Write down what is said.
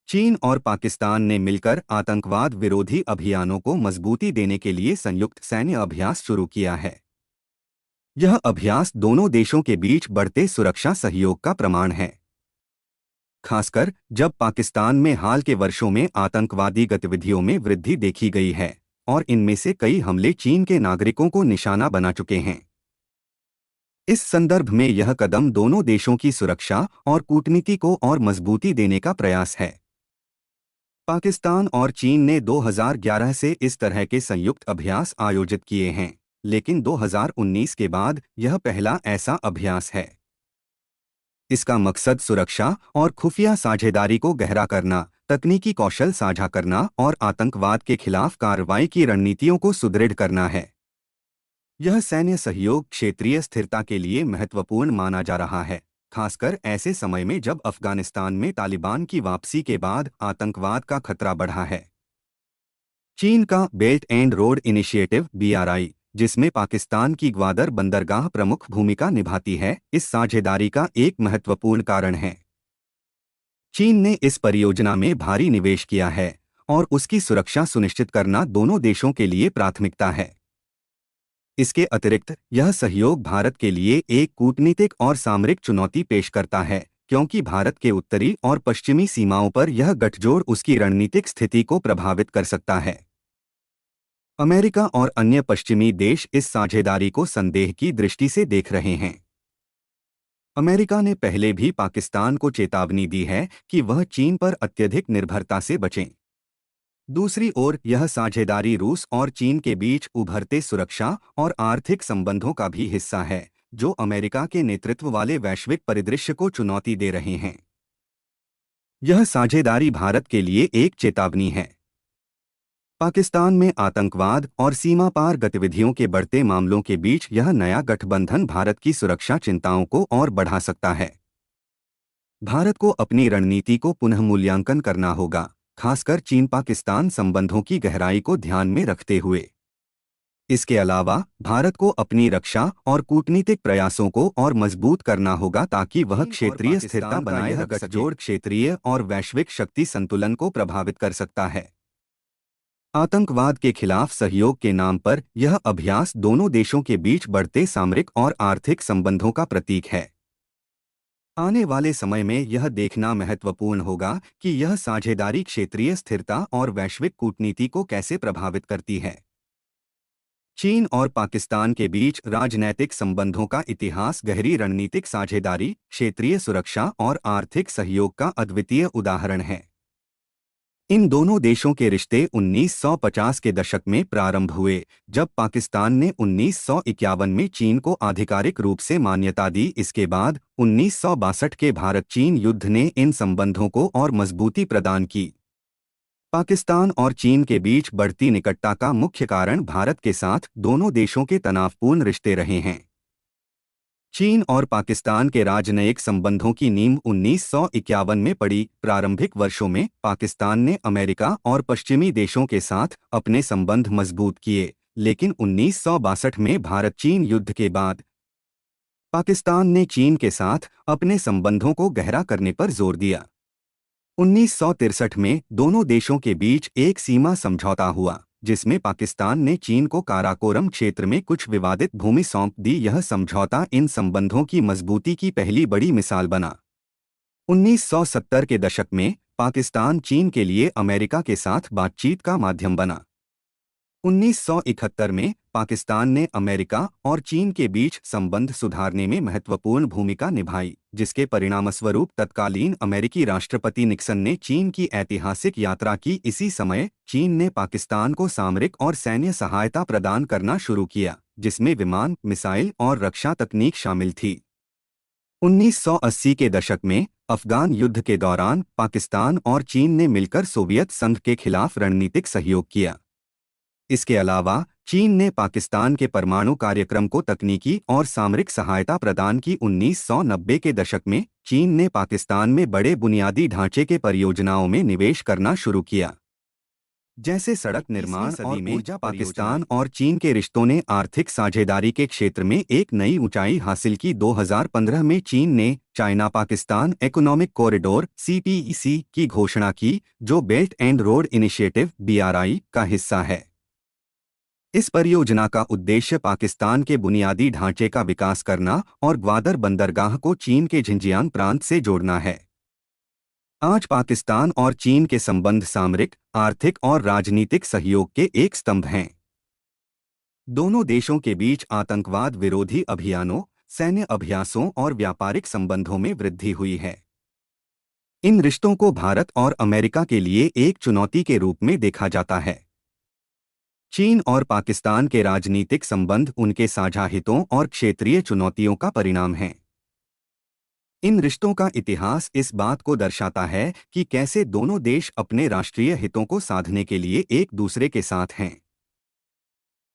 चीन और पाकिस्तान ने मिलकर आतंकवाद विरोधी अभियानों को मजबूती देने के लिए संयुक्त सैन्य अभ्यास शुरू किया है। यह अभ्यास दोनों देशों के बीच बढ़ते सुरक्षा सहयोग का प्रमाण है, खासकर जब पाकिस्तान में हाल के वर्षों में आतंकवादी गतिविधियों में वृद्धि देखी गई है और इनमें से कई हमले चीन के नागरिकों को निशाना बना चुके हैं। इस संदर्भ में यह कदम दोनों देशों की सुरक्षा और कूटनीति को और मजबूती देने का प्रयास है। पाकिस्तान और चीन ने 2011 से इस तरह के संयुक्त अभ्यास आयोजित किए हैं, लेकिन 2019 के बाद यह पहला ऐसा अभ्यास है। इसका मकसद सुरक्षा और खुफिया साझेदारी को गहरा करना, तकनीकी कौशल साझा करना और आतंकवाद के खिलाफ कार्रवाई की रणनीतियों को सुदृढ़ करना है। यह सैन्य सहयोग क्षेत्रीय स्थिरता के लिए महत्वपूर्ण माना जा रहा है, खासकर ऐसे समय में जब अफगानिस्तान में तालिबान की वापसी के बाद आतंकवाद का खतरा बढ़ा है। चीन का belt and road initiative (BRI), जिसमें पाकिस्तान की ग्वादर बंदरगाह प्रमुख भूमिका निभाती है, इस साझेदारी का एक महत्वपूर्ण कारण है। चीन ने इस परियोजना में भारी निवेश किया है और उसकी सुरक्षा सुनिश्चित करना दोनों देशों के लिए प्राथमिकता है। इसके अतिरिक्त यह सहयोग भारत के लिए एक कूटनीतिक और सामरिक चुनौती पेश करता है, क्योंकि भारत के उत्तरी और पश्चिमी सीमाओं पर यह गठजोड़ उसकी रणनीतिक स्थिति को प्रभावित कर सकता है। अमेरिका और अन्य पश्चिमी देश इस साझेदारी को संदेह की दृष्टि से देख रहे हैं। अमेरिका ने पहले भी पाकिस्तान को चेतावनी दी है कि वह चीन पर अत्यधिक निर्भरता से बचें। दूसरी ओर यह साझेदारी रूस और चीन के बीच उभरते सुरक्षा और आर्थिक संबंधों का भी हिस्सा है, जो अमेरिका के नेतृत्व वाले वैश्विक परिदृश्य को चुनौती दे रहे हैं। यह साझेदारी भारत के लिए एक चेतावनी है। पाकिस्तान में आतंकवाद और सीमा पार गतिविधियों के बढ़ते मामलों के बीच यह नया गठबंधन भारत की सुरक्षा चिंताओं को और बढ़ा सकता है। भारत को अपनी रणनीति को पुनः मूल्यांकन करना होगा, खासकर चीन पाकिस्तान संबंधों की गहराई को ध्यान में रखते हुए। इसके अलावा भारत को अपनी रक्षा और कूटनीतिक प्रयासों को और मजबूत करना होगा ताकि वह क्षेत्रीय स्थिरता बनाए रख सके। गठजोड़ क्षेत्रीय और वैश्विक शक्ति संतुलन को प्रभावित कर सकता है। आतंकवाद के खिलाफ सहयोग के नाम पर यह अभ्यास दोनों देशों के बीच बढ़ते सामरिक और आर्थिक संबंधों का प्रतीक है। आने वाले समय में यह देखना महत्वपूर्ण होगा कि यह साझेदारी क्षेत्रीय स्थिरता और वैश्विक कूटनीति को कैसे प्रभावित करती है। चीन और पाकिस्तान के बीच राजनैतिक संबंधों का इतिहास गहरी रणनीतिक साझेदारी, क्षेत्रीय सुरक्षा और आर्थिक सहयोग का अद्वितीय उदाहरण है। इन दोनों देशों के रिश्ते 1950 के दशक में प्रारंभ हुए, जब पाकिस्तान ने 1951 में चीन को आधिकारिक रूप से मान्यता दी। इसके बाद 1962 के भारत-चीन युद्ध ने इन संबंधों को और मजबूती प्रदान की। पाकिस्तान और चीन के बीच बढ़ती निकटता का मुख्य कारण भारत के साथ दोनों देशों के तनावपूर्ण रिश्ते रहे हैं। चीन और पाकिस्तान के राजनयिक संबंधों की नींव 1951 में पड़ी। प्रारंभिक वर्षों में पाकिस्तान ने अमेरिका और पश्चिमी देशों के साथ अपने संबंध मजबूत किए, लेकिन 1962 में भारत-चीन युद्ध के बाद पाकिस्तान ने चीन के साथ अपने संबंधों को गहरा करने पर जोर दिया। 1963 में दोनों देशों के बीच एक सीमा समझौता हुआ, जिसमें पाकिस्तान ने चीन को काराकोरम क्षेत्र में कुछ विवादित भूमि सौंप दी। यह समझौता इन संबंधों की मजबूती की पहली बड़ी मिसाल बना। 1970 के दशक में पाकिस्तान चीन के लिए अमेरिका के साथ बातचीत का माध्यम बना। 1971 में पाकिस्तान ने अमेरिका और चीन के बीच संबंध सुधारने में महत्वपूर्ण भूमिका निभाई, जिसके परिणामस्वरूप तत्कालीन अमेरिकी राष्ट्रपति निक्सन ने चीन की ऐतिहासिक यात्रा की। इसी समय चीन ने पाकिस्तान को सामरिक और सैन्य सहायता प्रदान करना शुरू किया, जिसमें विमान, मिसाइल और रक्षा तकनीक शामिल थी। 1980 के दशक में अफगान युद्ध के दौरान पाकिस्तान और चीन ने मिलकर सोवियत संघ के खिलाफ रणनीतिक सहयोग किया। इसके अलावा चीन ने पाकिस्तान के परमाणु कार्यक्रम को तकनीकी और सामरिक सहायता प्रदान की। 1990 के दशक में चीन ने पाकिस्तान में बड़े बुनियादी ढांचे के परियोजनाओं में निवेश करना शुरू किया। जैसे सड़क निर्माण और ऊर्जा। पाकिस्तान और चीन के रिश्तों ने आर्थिक साझेदारी के क्षेत्र में एक नई ऊंचाई हासिल की। 2015 में चीन ने China Pakistan economic corridor (CPEC) की घोषणा की, जो belt and road initiative (BRI) का हिस्सा है। इस परियोजना का उद्देश्य पाकिस्तान के बुनियादी ढांचे का विकास करना और ग्वादर बंदरगाह को चीन के झिंजियांग प्रांत से जोड़ना है। आज पाकिस्तान और चीन के संबंध सामरिक, आर्थिक और राजनीतिक सहयोग के एक स्तंभ हैं। दोनों देशों के बीच आतंकवाद विरोधी अभियानों, सैन्य अभ्यासों और व्यापारिक संबंधों में वृद्धि हुई है। इन रिश्तों को भारत और अमेरिका के लिए एक चुनौती के रूप में देखा जाता है। चीन और पाकिस्तान के राजनीतिक संबंध उनके साझा हितों और क्षेत्रीय चुनौतियों का परिणाम हैं। इन रिश्तों का इतिहास इस बात को दर्शाता है कि कैसे दोनों देश अपने राष्ट्रीय हितों को साधने के लिए एक दूसरे के साथ हैं।